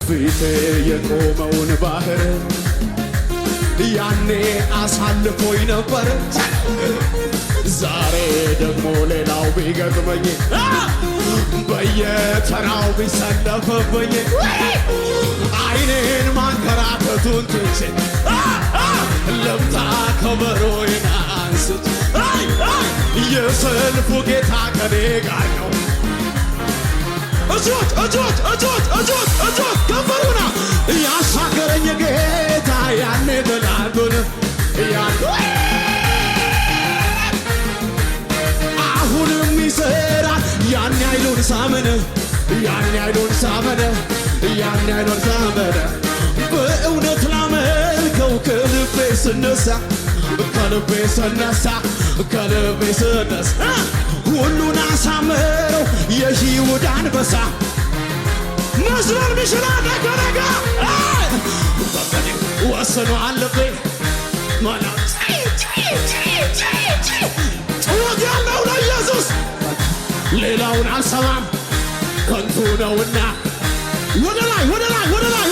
ፊቴ የቆመውን ባህር ያኔ አሳልፎኝ ነበር። ዛሬ ደግሞ ሌላው ቢገጥመኝ በየተራው ቢሰለፍብኝ አይኔን ማንከራተቱን ትቼ ልምታ ከበሮዬን አንስቼ የሰልፉ ጌታ ከኔ ጋር ነው። እጆች እጆች እጆች እጆች እጆች ከበሩና ያሻገረኝ ጌታ ያኔ ጠላቱን አሁንም ይሰራል። ያኔ ኃይሉን ሳመነ ያኔ ኃይሉን ሳመነ ያኔ ኃይሉን ሳመነ በእውነት ላመልከው ከልቤ ስነሳ ከልቤ ስነሳ ከልቤ ስነሳ ሁሉን አሳመረው የይሁዳ አንበሳ መስሎን ሚሽና ነገረጋ ወሰኑ አለብኝ ማለት ጩኸት ያለው ለኢየሱስ ሌላውን አልሰማም ከንቱ ነውና ወደ ላይ ወደ ላይ ወደ ላይ